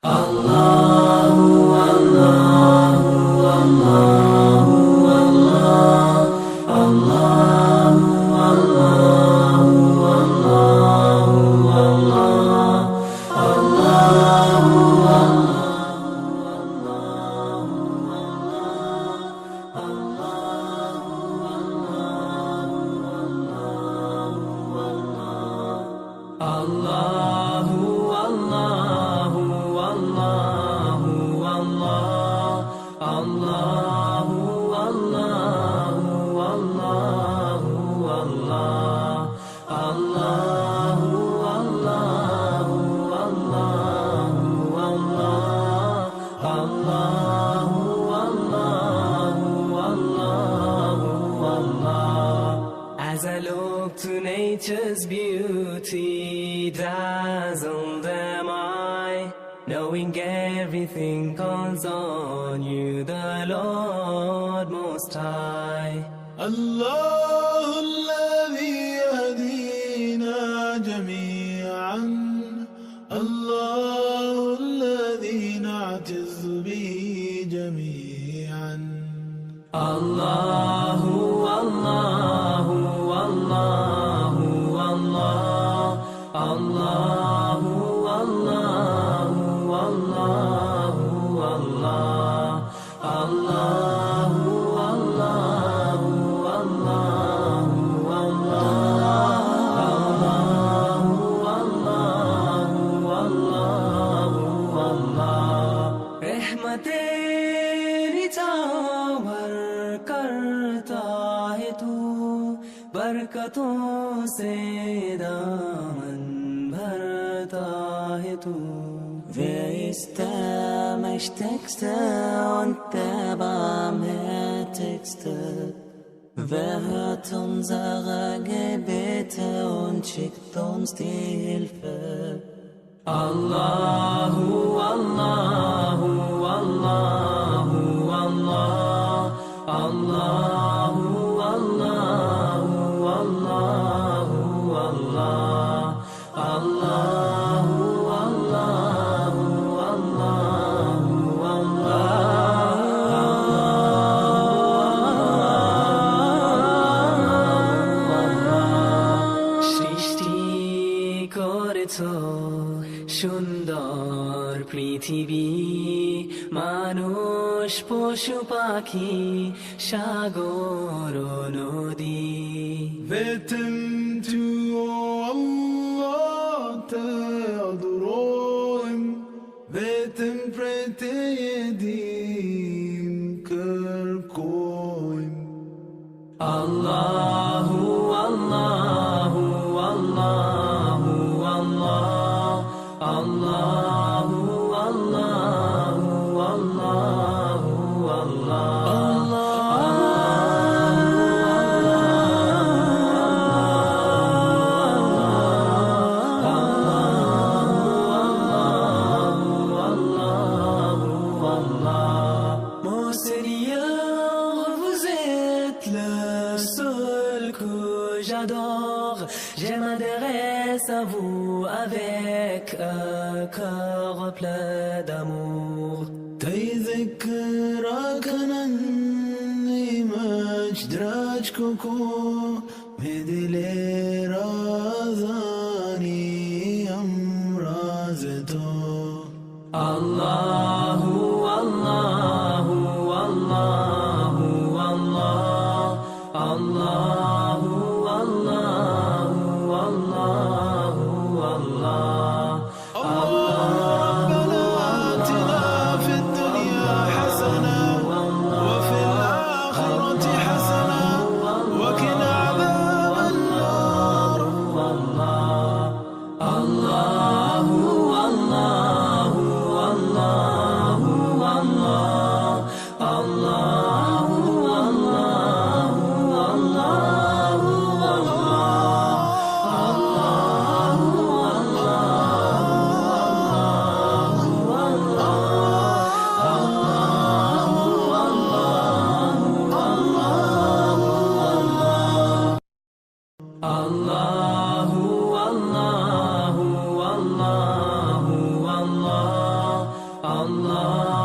الله الله الله الله الله الله As I look to nature's beauty, dazzled am I, knowing everything calls on you, the Lord Most High. الله الذي يهدينا جميعا، الله الذي نعتز به جميعا. الله الله الله الله الله الله الله الله तेरी चावर करता है तू, बरकतों से दामन भरता है तू. Wer ist der Mächtigste und der Barmherzigste? Wer hört unsere Gebete und schickt uns die Hilfe? Allahu Allahu Allahu Allah Allahu Allahu Allahu Allah Allahu Allahu Allahu সৃষ্টি করেছো সুন্দর পৃথিবী, মানুষ পশু পাখি সাগর নদী. Vettem tu, Allah, te adorim. Vettem pretedim kërkojm. Allahu Allahu Allahu Allah Allahu Allahu Allahu Allah. Mon Seigneur, vous êtes le seul que j'adore. Je m'adresse à vous avec un cœur plein d'amour. تذكرك أنني مجدرج كوكو مدلي رازاني أمرازتو. Allahu Allahu Allahu Allah Allahu Allahu Allahu Allah ربنا آتنا في الدنيا حسنة وفي الآخرة حسنة وقنا عذاب النار. Allahu Allahu Allah الله